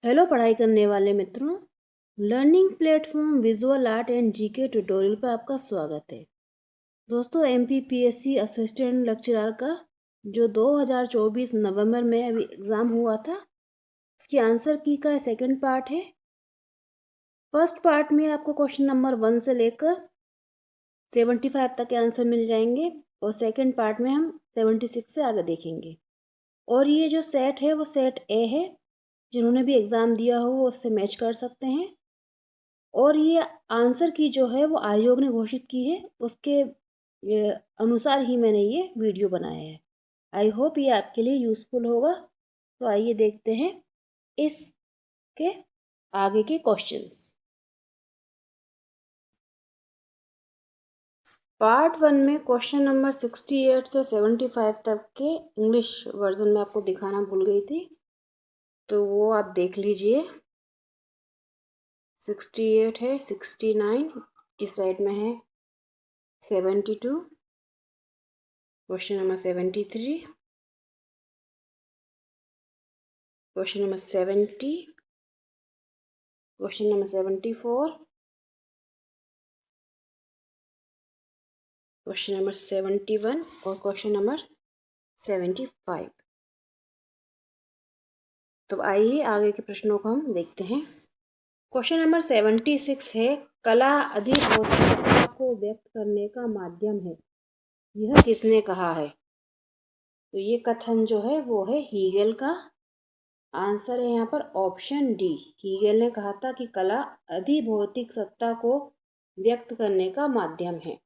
Hello पढ़ाई करने वाले मित्रों, learning platform visual art and GK tutorial पर आपका स्वागत है। दोस्तों, एमपीपीएससी असिस्टेंट लेक्चरर का जो 2024 नवंबर में अभी एग्ज़ाम हुआ था, उसकी आंसर की का सेकंड पार्ट है। फर्स्ट पार्ट में आपको क्वेश्चन नंबर 1 से लेकर 75 तक के आंसर मिल जाएंगे और सेकंड पार्ट में हम 76 से आगे देखेंगे। और ये जो सेट है वो सेट ए है, जिन्होंने भी एग्ज़ाम दिया हो वो उससे मैच कर सकते हैं। और ये आंसर की जो है वो आयोग ने घोषित की है, उसके अनुसार ही मैंने ये वीडियो बनाया है। आई होप ये आपके लिए यूज़फुल होगा। तो आइए देखते हैं इसके आगे के क्वेश्चंस। पार्ट 1 में क्वेश्चन नंबर 68 से 75 तक के इंग्लिश वर्जन में आपको दिखाना भूल गई थी, तो वो आप देख लीजिए। 68 है, 69 इस साइड में है, 72, question number 73, question number 70, question number 74, question number 71 और क्वेश्चन नंबर 75। तो आइए आगे के प्रश्नों को हम देखते हैं। क्वेश्चन नंबर 76 है, कला अधिभौतिकता को व्यक्त करने का माध्यम है, यह किसने कहा है? तो ये कथन जो है वो है हीगेल का। आंसर है यहाँ पर ऑप्शन डी। हीगेल ने कहा था कि कला अधिभौतिक सत्ता को व्यक्त करने का माध्यम है।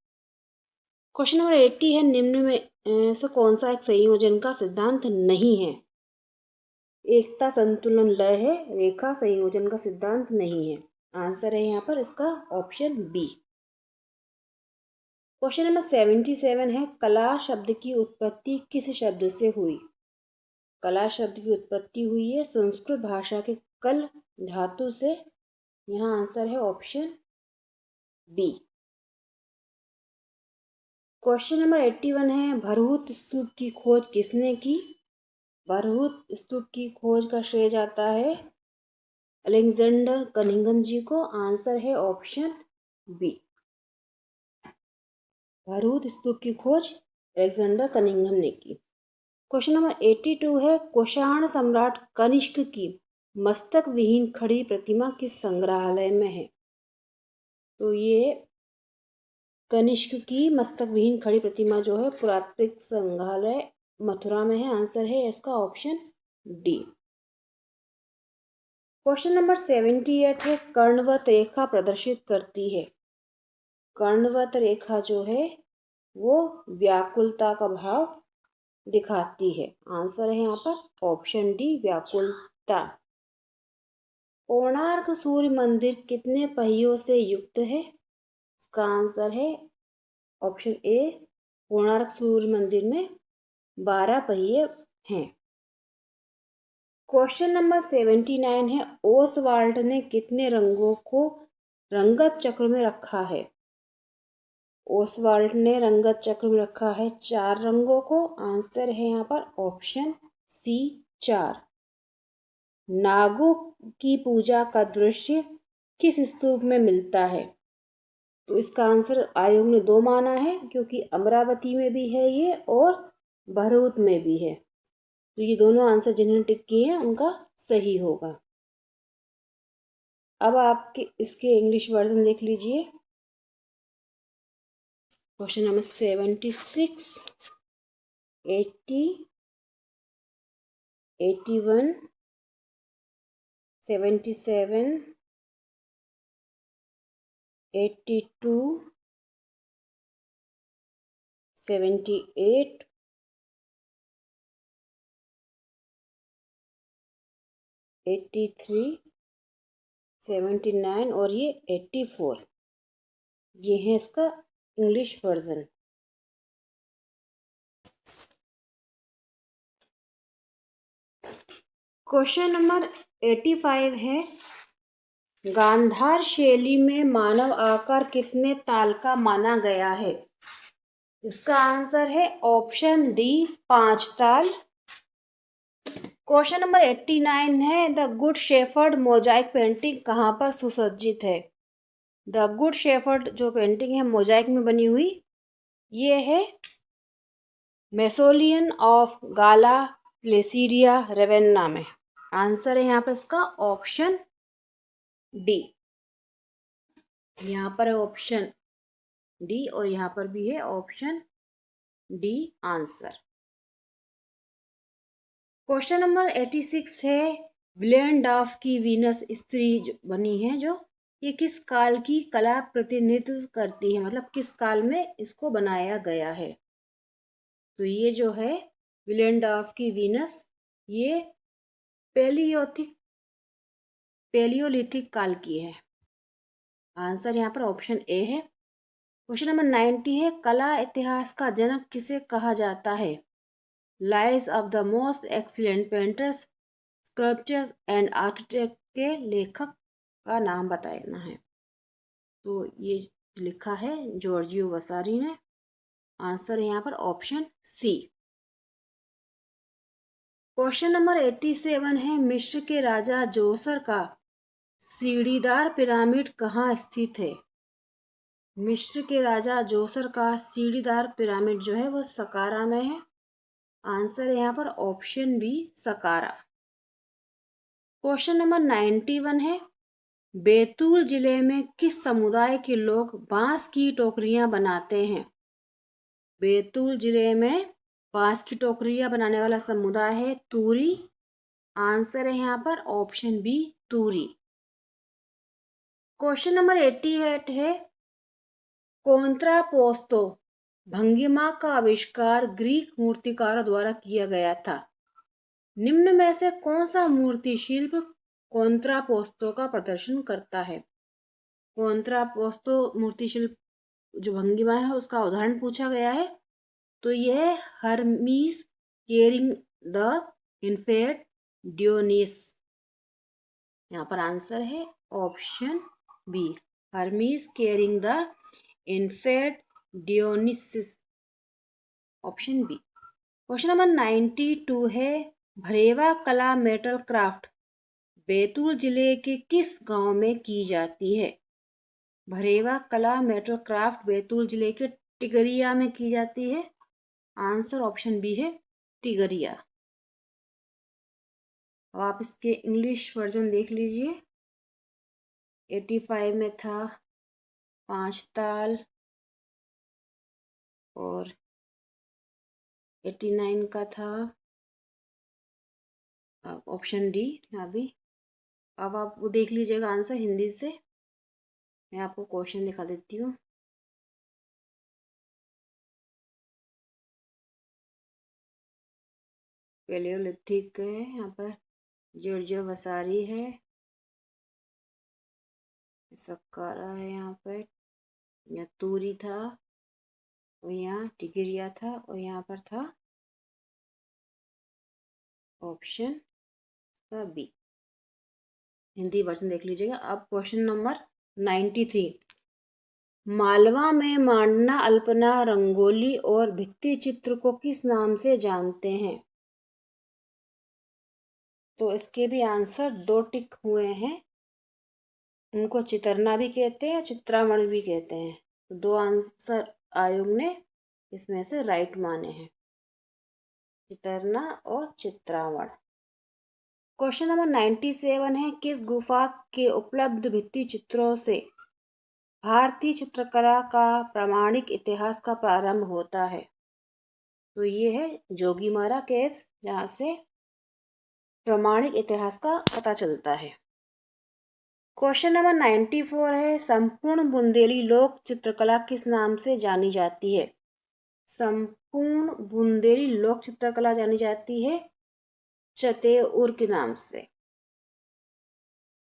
क्वेश्चन नंबर 80 है, निम्न में से कौन सा एक संयोजन का सिद्धांत नहीं है? एकता, संतुलन, लय है, रेखा संयोजन का सिद्धांत नहीं है। आंसर है यहाँ पर इसका ऑप्शन बी। क्वेश्चन नंबर 77 है, कला शब्द की उत्पत्ति किस शब्द से हुई? कला शब्द की उत्पत्ति हुई है संस्कृत भाषा के कल धातु से। यहाँ आंसर है ऑप्शन बी। क्वेश्चन नंबर 81 है, भरहुत स्तूप की खोज किसने की? भरहुत स्तूप की खोज का श्रेय जाता है अलेक्जेंडर कनिंघम जी को। आंसर है ऑप्शन बी। भरहुत स्तूप की खोज अलेक्जेंडर कनिंघम ने की। क्वेश्चन नंबर 82 है, कुषाण सम्राट कनिष्क की मस्तक विहीन खड़ी प्रतिमा किस संग्रहालय में है? तो ये कनिष्क की मस्तक विहीन खड़ी प्रतिमा जो है पुरातात्विक संग्रहालय मथुरा में है। आंसर है इसका ऑप्शन डी। क्वेश्चन नंबर 78 है, कर्णवत रेखा प्रदर्शित करती है। कर्णवत रेखा जो है वो व्याकुलता का भाव दिखाती है। आंसर है यहाँ पर ऑप्शन डी, व्याकुलता। कोणार्क सूर्य मंदिर कितने पहियों से युक्त है? इसका आंसर है ऑप्शन ए। कोणार्क सूर्य मंदिर में 12 पहिए हैं। क्वेश्चन नंबर 79 है, ओसवाल्ट ने कितने रंगों को रंगत चक्र में रखा है? ओसवाल्ट ने रंगत चक्र में रखा है 4 रंगों को। आंसर है यहाँ पर ऑप्शन सी, 4। नागों की पूजा का दृश्य किस स्तूप में मिलता है? तो इसका आंसर आयोग ने 2 माना है, क्योंकि अमरावती में भी है ये और भरूच में भी है। तो ये दोनों आंसर जिन्होंने टिक किए हैं उनका सही होगा। अब आपके इसके इंग्लिश वर्जन देख लीजिए। क्वेश्चन नंबर 76, 80, 81, 77, 82, 78, 83, 79 और ये 84। ये है इसका इंग्लिश वर्जन। क्वेश्चन नंबर 85 है, गांधार शैली में मानव आकार कितने ताल का माना गया है? इसका आंसर है ऑप्शन डी, 5 ताल। क्वेश्चन नंबर 89 है, the good shepherd Mosaic painting कहाँ पर सुसज्जित है। द गुड शेफर्ड जो पेंटिंग है मोजाइक में बनी हुई, ये है मेसोलियन ऑफ गाला प्लेसीडिया रेवेन्ना में। आंसर है यहाँ पर इसका ऑप्शन डी। यहाँ पर है ऑप्शन डी और यहाँ पर भी है option D answer. Question number 86 है, विलेन डॉफ की वीनस स्त्री बनी है जो, ये किस काल की कला प्रतिनिधित्व करती है, मतलब किस काल में इसको बनाया गया है। तो ये जो है विलेन डॉफ की वीनस, ये पेलियोलिथिक काल की है। आंसर यहाँ पर ऑप्शन ए है। क्वेश्चन नंबर 90 है, कला इतिहास का जनक किसे कहा जाता है। Lives of the most excellent painters, sculptures and architect के लेखक का नाम बताना है। तो ये लिखा है जॉर्जियो वसारी ने। आंसर है यहाँ पर ऑप्शन सी। क्वेश्चन नंबर 87 है, मिस्र के राजा जोसर का सीढ़ीदार पिरामिड कहाँ स्थित है। मिस्र के राजा जोसर का सीढ़ीदार पिरामिड जो है वो सकारा में है। आंसर है यहाँ पर ऑप्शन बी सकारा। क्वेश्चन नंबर 91 है, बैतूल जिले में किस समुदाय के लोग बांस की टोकरियां बनाते हैं। बैतूल जिले में बांस की टोकरियां बनाने वाला समुदाय है तूरी। आंसर है यहाँ पर ऑप्शन बी तूरी। क्वेश्चन नंबर 88 है, कॉन्ट्रापोस्तो भंगिमा का आविष्कार ग्रीक मूर्तिकारों द्वारा किया गया था। निम्न में से कौन सा मूर्ति शिल्प कॉन्ट्रापोस्तो का प्रदर्शन करता है। कॉन्ट्रापोस्तो मूर्ति शिल्प जो भंगिमा है उसका उदाहरण पूछा गया है। तो यह Hermes caring the infant Dionysus. यहाँ पर आंसर है option B, Hermes caring the infant Dionysus, option B. Question number 92 है, भरेवा कला मेटल क्राफ्ट बैतूल जिले के किस गांव में की जाती है। भरेवा कला मेटल क्राफ्ट बैतूल जिले के टिगरिया में की जाती है। आंसर ऑप्शन बी है टिगरिया। अब आप इसके इंग्लिश वर्जन देख लीजिए। 85 में था 5 ताल और 89 का था ऑप्शन डी अभी। अब आप वो देख लीजिएगा आंसर हिंदी से। मैं आपको क्वेश्चन दिखा देती हूँ। पेलियोलिथिक है, यहाँ पर जॉर्जियो वसारी है, सक्कारा है, यहाँ पर यहाँ तूरी था और यहाँ टिगरिया था और यहाँ पर था ऑप्शन का बी। हिंदी वर्जन देख लीजिएगा। अब क्वेश्चन नंबर 93, मालवा में मांडना अल्पना रंगोली और भित्ति चित्र को किस नाम से जानते हैं। तो इसके भी आंसर 2 टिक हुए हैं। उनको चितरना भी कहते हैं, चित्रामण भी कहते हैं। तो 2 आंसर आयोग ने इसमें से राइट माने हैं, चितरना और चित्रावण। क्वेश्चन नंबर 97 है, किस गुफा के उपलब्ध भित्ति चित्रों से भारतीय चित्रकला का प्रामाणिक इतिहास का प्रारंभ होता है। तो ये है जोगीमारा केव्स, जहाँ से प्रामाणिक इतिहास का पता चलता है। क्वेश्चन नंबर 94 है, संपूर्ण बुंदेली लोक चित्रकला किस नाम से जानी जाती है। संपूर्ण बुंदेली लोक चित्रकला जानी जाती है चतेउर के नाम से।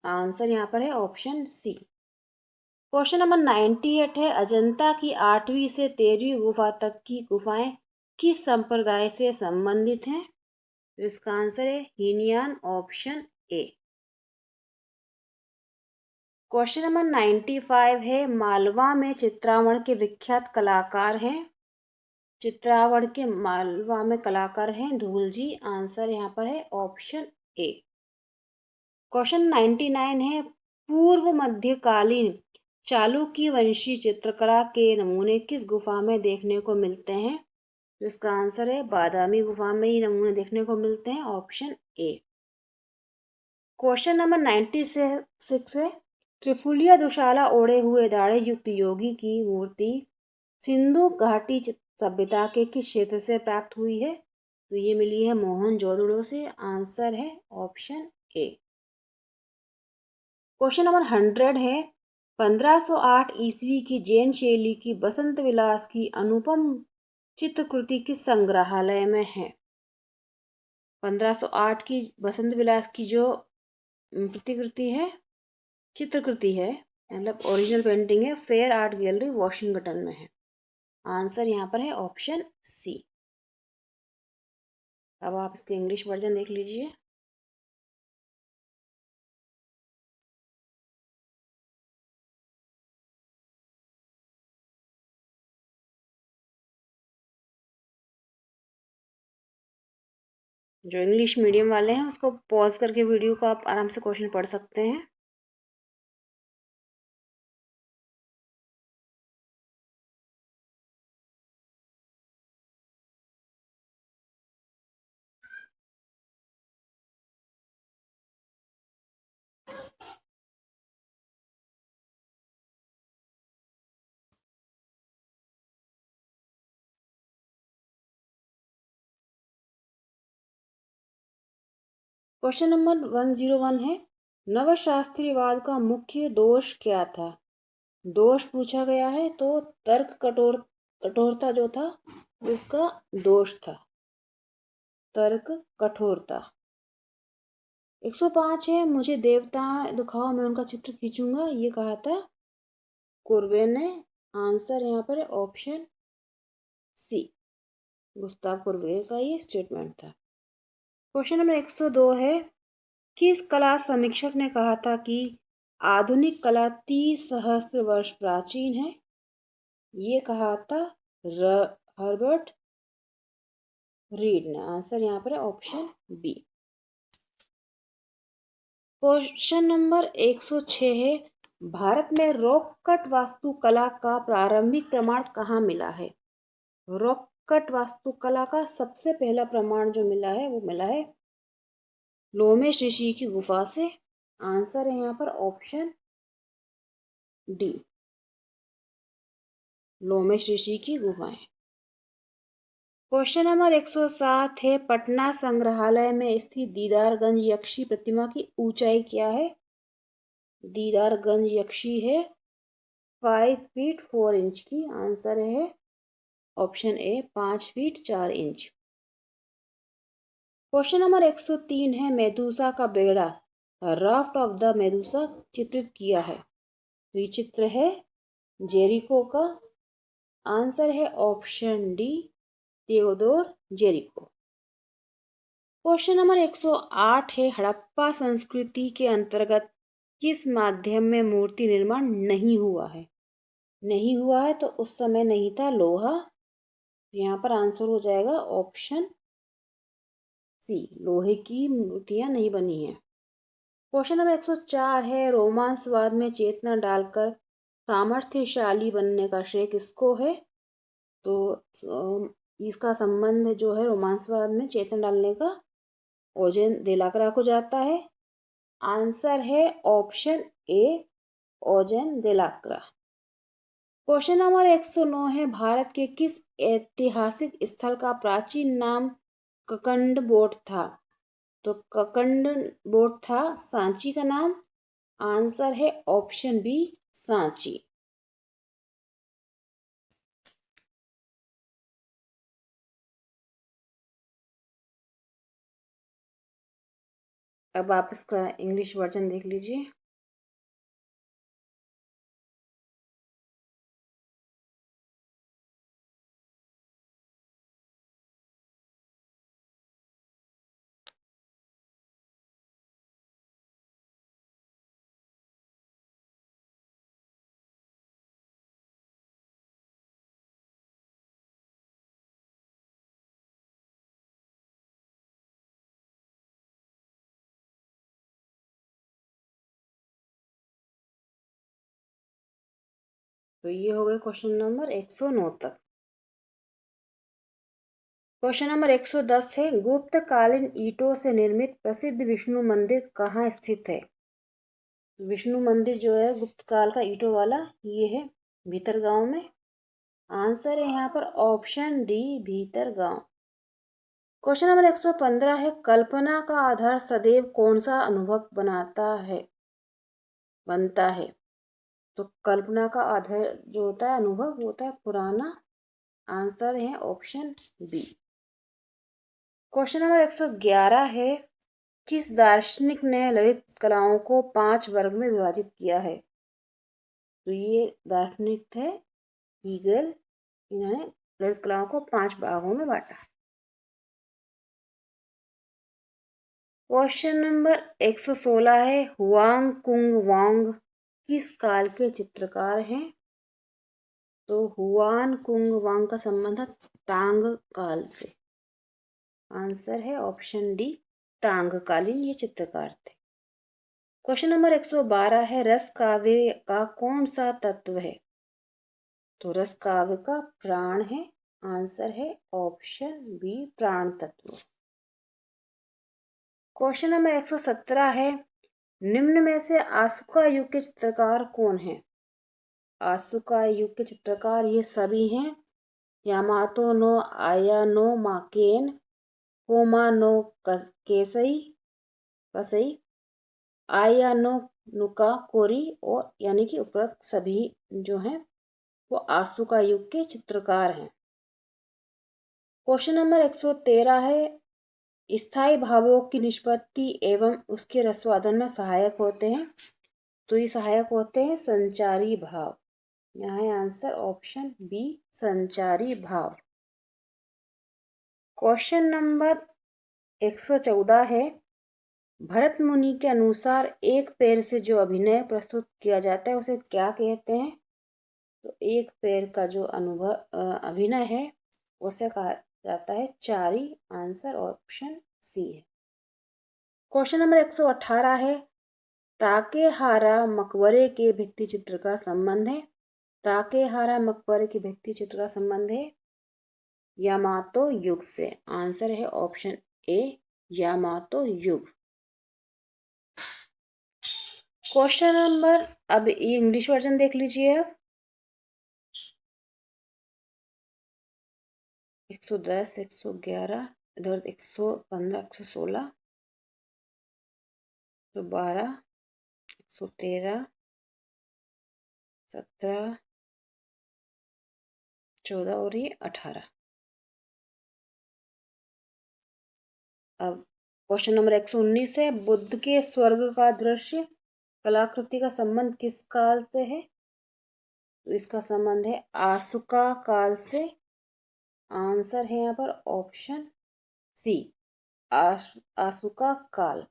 आंसर यहाँ पर है ऑप्शन सी। क्वेश्चन नंबर 98 है, अजंता की 8वीं से 13वीं गुफा तक की गुफाएं किस संप्रदाय से संबंधित हैं। तो इसका आंसर है Hinayana, option A. Question number 95 है, मालवा में चित्रावण के विख्यात कलाकार हैं। चित्रावण के मालवा में कलाकार हैं धूल जी। आंसर यहाँ पर है ऑप्शन ए। क्वेश्चन 99 है, पूर्व मध्यकालीन चालुक्य वंशी चित्रकला के नमूने किस गुफा में देखने को मिलते हैं? तो इसका आंसर है बादामी गुफा में ये नमूने देखने को मिलते हैं, ऑप्शन ए। क्वेश्चन नंबर 96 है, त्रिफुलिया दुशाला ओढ़े हुए दाढ़ी युक्त योगी की मूर्ति सिंधु घाटी सभ्यता के किस क्षेत्र से प्राप्त हुई है? तो ये मिली है मोहनजोदड़ो से। आंसर है ऑप्शन ए। क्वेश्चन नंबर 100 है, 1508 ईस्वी की जैन शैली की बसंत विलास की अनुपम चित्रकृति किस संग्रहालय में है? 1508 की बसंत विलास की जो प्रतिकृति है, चित्रकृति है, मतलब ओरिजिनल पेंटिंग है, फेयर आर्ट गैलरी वॉशिंगटन में है। आंसर यहाँ पर है ऑप्शन सी। अब आप इसके इंग्लिश वर्जन देख लीजिए। जो इंग्लिश मीडियम वाले हैं उसको पॉज करके वीडियो को आप आराम से क्वेश्चन पढ़ सकते हैं। क्वेश्चन नंबर 101 है, नवशास्त्रीयवाद का मुख्य दोष क्या था? दोष पूछा गया है, तो तर्क कठोरता जो था उसका दोष था, तर्क कठोरता। 105 है, मुझे देवता दिखाओ मैं उनका चित्र खींचूंगा, ये कहा था कुर्बे ने। आंसर यहाँ पर है ऑप्शन सी, गुस्ताव कुर्बे का ये स्टेटमेंट था। क्वेश्चन नंबर 102 है, किस कला समीक्षक ने कहा था कि आधुनिक कला 30 सहस्त्र वर्ष प्राचीन है? ये कहा था हर्बर्ट रीड ने। आंसर यहाँ पर है ऑप्शन बी। क्वेश्चन नंबर 106 है, भारत में रॉक कट वास्तुकला का प्रारंभिक प्रमाण कहाँ मिला है? रॉक कट वास्तुकला का सबसे पहला प्रमाण जो मिला है वो मिला है लोमेश ऋषि की गुफा से। आंसर है यहाँ पर ऑप्शन डी, लोमेश ऋषि की गुफाएं। क्वेश्चन नंबर 107 है, पटना संग्रहालय में स्थित दीदारगंज यक्षी प्रतिमा की ऊंचाई क्या है? दीदारगंज यक्षी है 5 फीट 4 इंच की। आंसर है option A 5 feet 4 inch. Question number 103 है, मेदुसा का बेड़ा राफ्ट ऑफ द मेदुसा चित्रित किया है? तो ये चित्र है जेरिको का। आंसर है option D, Theodore Jericho. Question number 108 है, हड़प्पा संस्कृति के अंतर्गत किस माध्यम में मूर्ति निर्माण नहीं हुआ है? नहीं हुआ है तो उस समय नहीं था लोहा। यहाँ पर आंसर हो जाएगा ऑप्शन सी, लोहे की मूर्तियां नहीं बनी है। क्वेश्चन नंबर 104 है, रोमांसवाद में चेतना डालकर सामर्थ्यशाली बनने का श्रेय किसको है? तो इसका संबंध जो है रोमांसवाद में चेतना डालने का ओजेन देलाकरा को जाता है। आंसर है ऑप्शन ए, ओजेन देलाक्रा। क्वेश्चन नंबर 109 है, भारत के किस ऐतिहासिक स्थल का प्राचीन नाम ककंड बोट था? तो ककंड बोट था सांची का नाम। आंसर है ऑप्शन बी, सांची। अब आप इसका इंग्लिश वर्जन देख लीजिए। तो ये हो गए क्वेश्चन नंबर 109 तक। क्वेश्चन नंबर 110 है, गुप्तकालीन ईंटों से निर्मित प्रसिद्ध विष्णु मंदिर कहाँ स्थित है? विष्णु मंदिर जो है गुप्त काल का ईंटों वाला, ये है भीतरगांव में। आंसर है यहाँ पर option D, Bhitargaon. Question number 115 है, कल्पना का आधार सदैव कौन सा अनुभव बनता है? तो कल्पना का आधार जो होता है अनुभव, वो होता है पुराना। आंसर है ऑप्शन बी। क्वेश्चन नंबर 111 है, किस दार्शनिक ने ललित कलाओं को 5 वर्ग में विभाजित किया है? तो ये दार्शनिक थे हीगल। इन्होंने ललित कलाओं को 5 भागों में बांटा। क्वेश्चन नंबर 116 है, हुआंग कुंग वांग किस काल के चित्रकार हैं? तो हुआन कुंग वांग का संबंध है तांग काल से। आंसर है ऑप्शन डी, तांगकालीन ये चित्रकार थे। क्वेश्चन नंबर 112 है, रस काव्य का कौन सा तत्व है? तो रस काव्य का प्राण है। आंसर है ऑप्शन बी, प्राण तत्व। क्वेश्चन नंबर 117 है, निम्न में से अशोका युग के चित्रकार कौन है? अशोका युग के चित्रकार ये सभी हैं, यामातो नो आया नो माकेन, कोमा नो केसई कसई, आया नो नुका कोरी, और यानी कि उपरोक्त सभी जो हैं वो अशोका युग के चित्रकार हैं। क्वेश्चन नंबर 113 है, स्थायी भावों की निष्पत्ति एवं उसके रसवादन में सहायक होते हैं। तो ये सहायक होते हैं संचारी भाव। यहाँ है आंसर ऑप्शन बी, संचारी भाव। क्वेश्चन नंबर 114 है, भरत मुनि के अनुसार एक पैर से जो अभिनय प्रस्तुत किया जाता है उसे क्या कहते हैं? तो एक पैर का जो अभिनय है उसे कहा जाता है चारी। आंसर ऑप्शन सी है। क्वेश्चन नंबर 118 है, ताकेहारा मकबरे के भित्ति चित्र का संबंध है। ताकेहारा मकबरे के भित्ति चित्र का संबंध है यामातो युग से। आंसर है ऑप्शन ए, यामातो युग। क्वेश्चन नंबर, अब ये इंग्लिश वर्जन देख लीजिए आप। 110, 111, इधर 115, 116, 112, 113, 17, 14 और ये 18। अब क्वेश्चन नंबर 119 है, बुद्ध के स्वर्ग का दृश्य कलाकृति का संबंध किस काल से है? तो इसका संबंध है अशोका काल से। आंसर है यहाँ पर ऑप्शन सी, अशोका काल।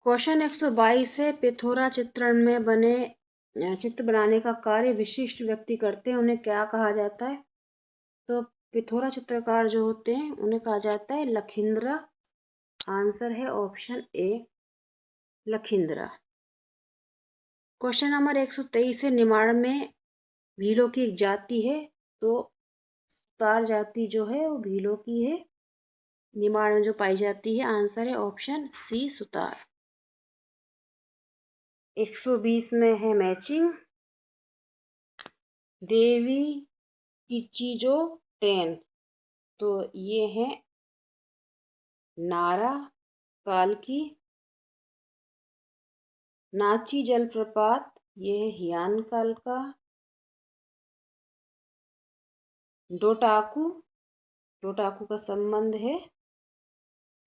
क्वेश्चन 122 है, पिथोरा चित्रण में बने चित्र बनाने का कार्य विशिष्ट व्यक्ति करते हैं, उन्हें क्या कहा जाता है? तो पिथोरा चित्रकार जो होते हैं उन्हें कहा जाता है लखींद्रा। आंसर है ऑप्शन ए, लखींद्रा। क्वेश्चन नंबर 123 है, निमाड़ में भीलों की एक जाति है। तो सुतार जाति जो है वो भीलों की है, निमाड़ में जो पाई जाती है। आंसर है ऑप्शन सी, सुतार। 120 में है मैचिंग, देवी किचिजो टेन। तो ये है नारा काल की। नाची जलप्रपात ये है हियान काल का। डोटाकू, डोटाकू का संबंध है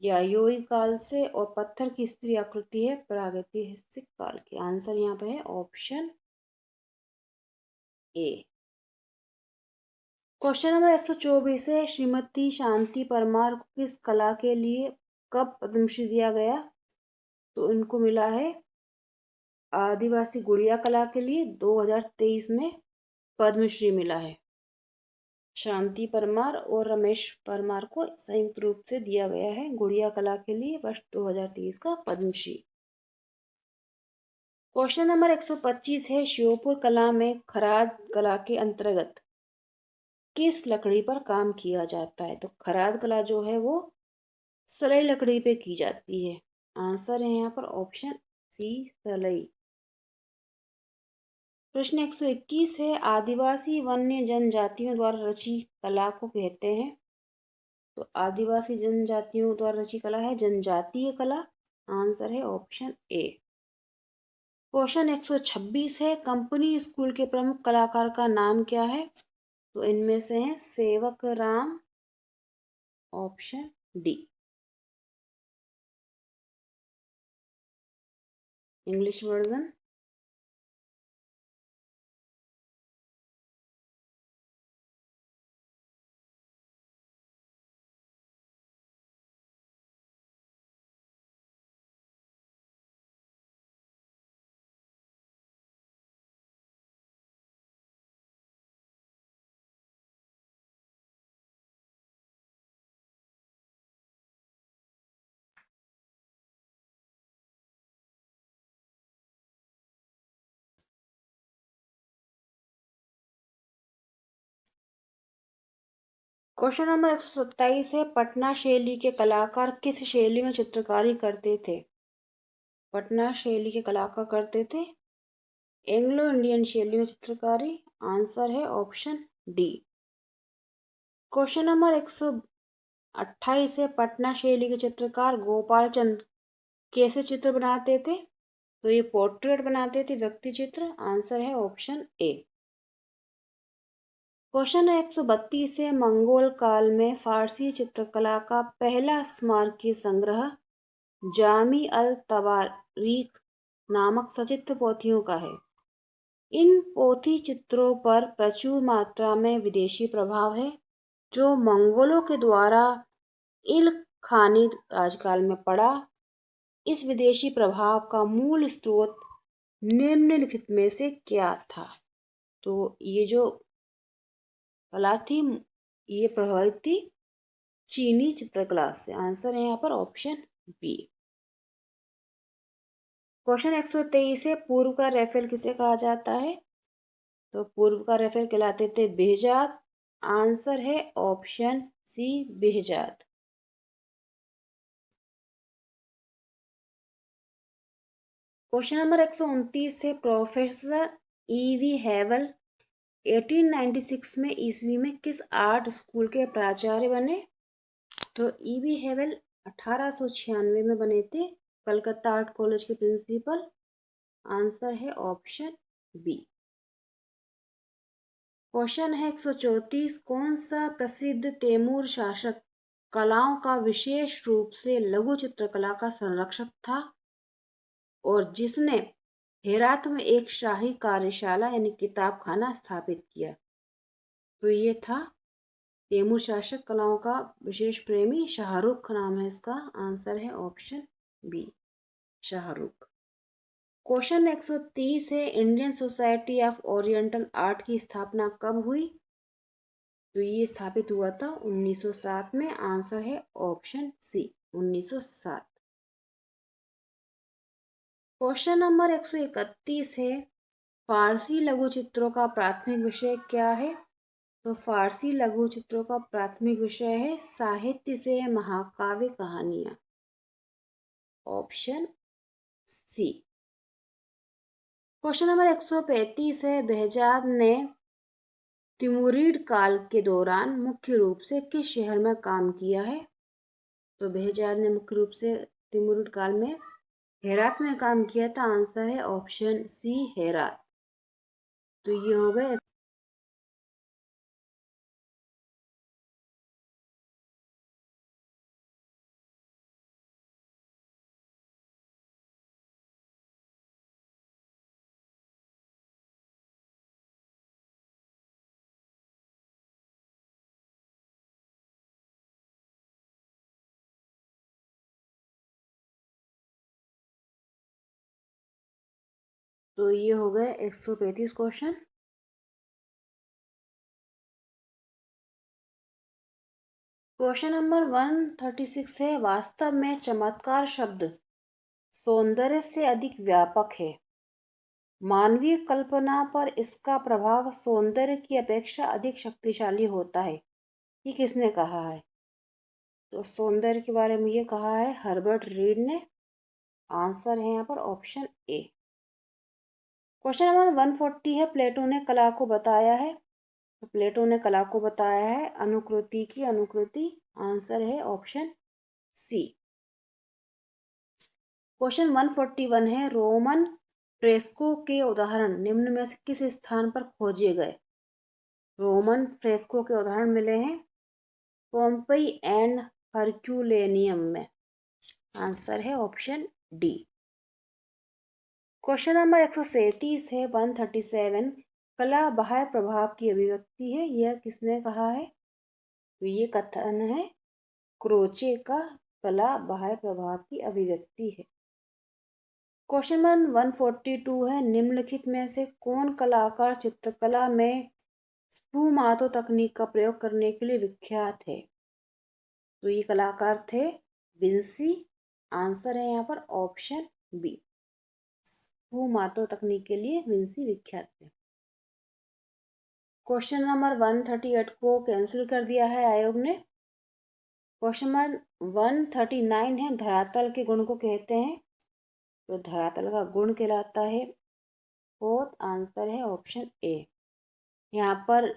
यायोई काल से, और पत्थर की स्त्री आकृति है प्रागैतिहासिक काल की। आंसर यहाँ पे है ऑप्शन ए। क्वेश्चन नंबर 124 है, श्रीमती शांति परमार को किस कला के लिए कब पद्मश्री दिया गया? तो इनको मिला है आदिवासी गुड़िया कला के लिए 2023 में पद्मश्री मिला है। शांति परमार और रमेश परमार को संयुक्त रूप से दिया गया है गुड़िया कला के लिए वर्ष 2023 का पद्मश्री। क्वेश्चन नंबर 125 है, श्योपुर कला में खराद कला के अंतर्गत किस लकड़ी पर काम किया जाता है? तो खराद कला जो है वो सलई लकड़ी पे की जाती है। आंसर है यहाँ पर ऑप्शन सी, सलई। प्रश्न 121 है, आदिवासी वन्य जनजातियों द्वारा रची कला को कहते हैं? तो आदिवासी जनजातियों द्वारा रची कला है जनजातीय कला। आंसर है ऑप्शन ए। क्वेश्चन 126 है, कंपनी स्कूल के प्रमुख कलाकार का नाम क्या है? तो इनमें से है सेवक Ram, option D. English version. Question number 127 है, पटना शैली के कलाकार किस शैली में चित्रकारी करते थे? पटना शैली के कलाकार करते थे एंग्लो इंडियन शैली में चित्रकारी। आंसर है ऑप्शन डी। क्वेश्चन नंबर 128 है, पटना शैली के चित्रकार गोपाल चंद कैसे चित्र बनाते थे? तो ये पोर्ट्रेट बनाते थे, व्यक्ति चित्र। आंसर है ऑप्शन ए। क्वेश्चन है 132 है, मंगोल काल में फारसी चित्रकला का पहला स्मारकीय संग्रह जामी अल तवारीख नामक सचित्र पोथियों का है। इन पोथी चित्रों पर प्रचुर मात्रा में विदेशी प्रभाव है जो मंगोलों के द्वारा इल खानी राजकाल में पड़ा। इस विदेशी प्रभाव का मूल स्रोत निम्नलिखित में से क्या था? तो ये जो कला थी ये प्रभावित थी चीनी चित्रकला से। आंसर है यहाँ पर ऑप्शन बी। क्वेश्चन 123 है, पूर्व का राफेल किसे कहा जाता है? तो पूर्व का राफेल कहलाते थे बेहजाद। आंसर है option C, Behzad. Question number 129 है, प्रोफेसर ईवी हेवल 1896 में ईस्वी में किस आर्ट स्कूल के प्राचार्य बने? तो ईवी हेवल 1896 में बने थे कलकत्ता आर्ट कॉलेज के प्रिंसिपल। आंसर है ऑप्शन बी। क्वेश्चन है 134, कौन सा प्रसिद्ध तैमूर शासक कलाओं का विशेष रूप से लघु चित्रकला का संरक्षक था और जिसने हेरात में एक शाही कार्यशाला यानी किताबखाना स्थापित किया? तो ये था तैमूर शासक कलाओं का विशेष प्रेमी शाहरुख नाम है इसका। आंसर है ऑप्शन बी, शाहरुख। क्वेश्चन 130 है, Indian society of oriental art की स्थापना कब हुई? तो ये स्थापित हुआ था 1907 में। आंसर है ऑप्शन सी, 1907। क्वेश्चन नंबर 131 है, फारसी लघु चित्रों का प्राथमिक विषय क्या है? तो फारसी लघु चित्रों का प्राथमिक विषय है साहित्य से महाकाव्य कहानियां। Option C. क्वेश्चन नंबर 135 है, बेहजाद ने तिमुरिड काल के दौरान मुख्य रूप से किस शहर में काम किया है? तो बेहजाद ने मुख्य रूप से तिमुरिड काल में हेरात में काम किया था। आंसर है ऑप्शन सी, हेरात। तो ये हो गए। तो ये हो गए 135 क्वेश्चन। क्वेश्चन नंबर 136 है, वास्तव में चमत्कार शब्द सौंदर्य से अधिक व्यापक है मानवीय कल्पना पर इसका प्रभाव सौंदर्य की अपेक्षा अधिक शक्तिशाली होता है। ये किसने कहा है? तो सौंदर्य के बारे में ये कहा है हर्बर्ट रीड ने। आंसर है यहाँ पर ऑप्शन ए। क्वेश्चन नंबर 140 है, प्लेटो ने कला को बताया है। तो प्लेटो ने कला को बताया है अनुकृति की अनुकृति। आंसर है ऑप्शन सी। क्वेश्चन 141 है, रोमन फ्रेस्को के उदाहरण निम्न में से किस स्थान पर खोजे गए? रोमन फ्रेस्को के उदाहरण मिले हैं पोम्पई एंड हरक्यूलेनियम में। आंसर है ऑप्शन डी। क्वेश्चन नंबर 137 है 137, कला बाह्य प्रभाव की अभिव्यक्ति है। यह किसने कहा है? तो ये कथन है क्रोचे का, कला बाह्य प्रभाव की अभिव्यक्ति है। क्वेश्चन नंबर 142 है, निम्नलिखित में से कौन कलाकार चित्रकला में स्फुमातो तकनीक का प्रयोग करने के लिए विख्यात है? तो ये कलाकार थे विंसी। आंसर है यहाँ पर ऑप्शन बी। स्फुमातो तकनीक के लिए विंसी विख्यात थे। क्वेश्चन नंबर 138 को कैंसिल कर दिया है आयोग ने। क्वेश्चन नंबर 139 है, धरातल के गुण को कहते हैं। तो धरातल का गुण कहलाता है फोर्थ। आंसर है ऑप्शन ए। यहाँ पर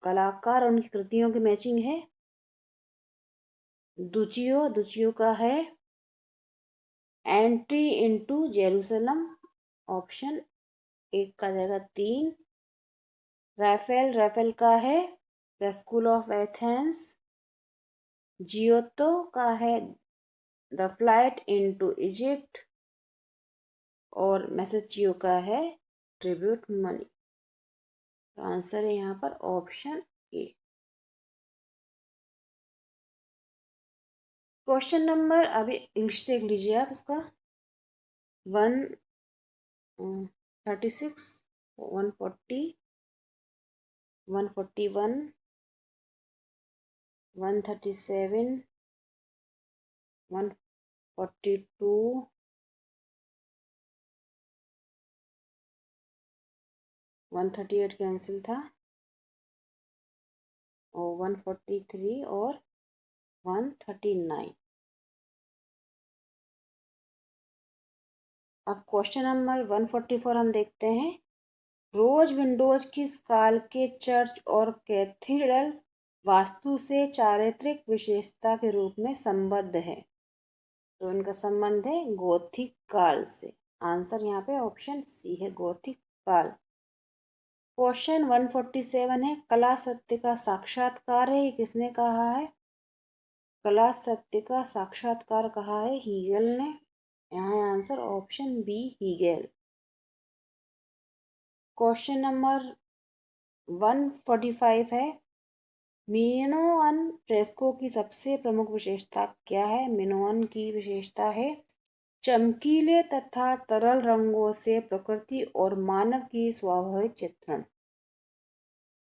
कलाकार और उनकी कृतियों की मैचिंग है। दुचियो का है एंट्री इनटू जेरूसलम। ऑप्शन एक का जाएगा 3। राफेल का है द स्कूल ऑफ एथेंस। जियोतो का है द फ्लाइट इनटू इजिप्ट। और मैसेचियो का है ट्रिब्यूट मनी। तो आंसर है यहाँ पर ऑप्शन ए। क्वेश्चन नंबर अभी इंग्लिश देख लीजिए आप इसका 136 140 141 137 142 138 कैंसिल था और 143 और 139। अब क्वेश्चन नंबर 144 हम देखते हैं, रोज विंडोज किस काल के चर्च और कैथीड्रल वास्तु से चारित्रिक विशेषता के रूप में संबद्ध है? तो इनका संबंध है गोथिक काल से। आंसर यहाँ पे ऑप्शन सी है गोथिक काल। क्वेश्चन 147 है, कला सत्य का साक्षात्कार है। ये किसने कहा है? कला सत्य का साक्षात्कार कहा है हीगल ने। यहाँ answer option B Hegel. Question number 145 है, मिनोअन फ्रेस्को की सबसे प्रमुख विशेषता क्या है? मिनोअन की विशेषता है चमकीले तथा तरल रंगों से प्रकृति और मानव की स्वाभाविक चित्रण।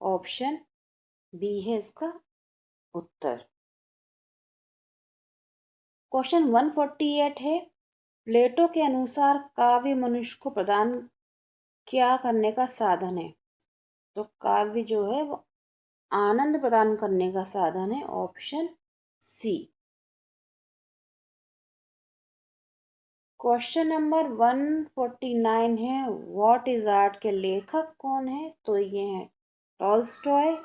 ऑप्शन बी है इसका उत्तर। क्वेश्चन 148 है, प्लेटो के अनुसार काव्य मनुष्य को प्रदान क्या करने का साधन है? तो काव्य जो है वो आनंद प्रदान करने का साधन है। ऑप्शन सी। क्वेश्चन नंबर 149 है, व्हाट इज आर्ट के लेखक कौन है? तो ये है Tolstoy.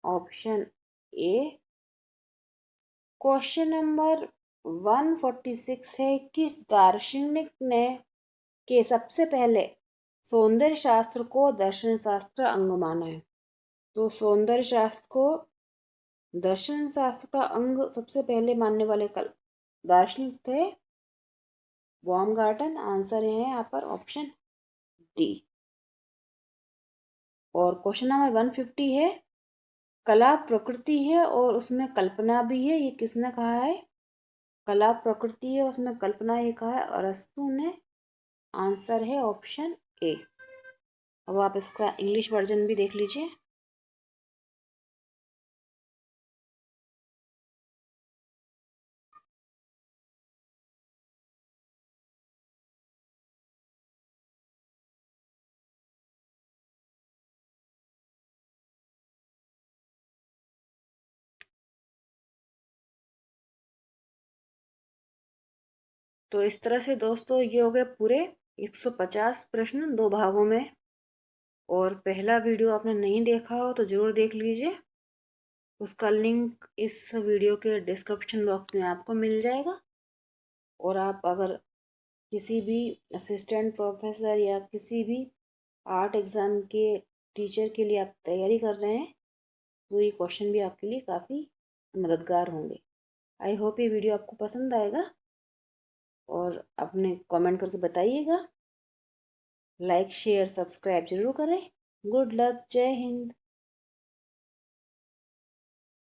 Option A. Question number 146 है, किस दार्शनिक ने के सबसे पहले सौंदर्य शास्त्र को दर्शन शास्त्र अंग माना है? तो सौंदर्य शास्त्र को दर्शन शास्त्र का अंग सबसे पहले मानने वाले दार्शनिक थे बाumgarten। आंसर है यहाँ पर ऑप्शन डी। और क्वेश्चन नंबर 150 है, कला प्रकृति है और उसमें कल्पना भी है। ये किसने कहा है? कला प्रकृति है उसमें कल्पना, ये कहा है अरस्तु ने। आंसर है ऑप्शन ए। अब आप इसका इंग्लिश वर्जन भी देख लीजिए। तो इस तरह से दोस्तों ये हो गए पूरे 150 प्रश्न 2 भागों में। और पहला वीडियो आपने नहीं देखा हो तो ज़रूर देख लीजिए, उसका लिंक इस वीडियो के डिस्क्रिप्शन बॉक्स में आपको मिल जाएगा। और आप अगर किसी भी असिस्टेंट प्रोफेसर या किसी भी आर्ट एग्ज़ाम के टीचर के लिए आप तैयारी कर रहे हैं तो ये क्वेश्चन भी आपके लिए काफ़ी मददगार होंगे। आई होप ये वीडियो आपको पसंद आएगा और अपने कमेंट करके बताइएगा। लाइक शेयर सब्सक्राइब जरूर करें। गुड लक, जय हिंद।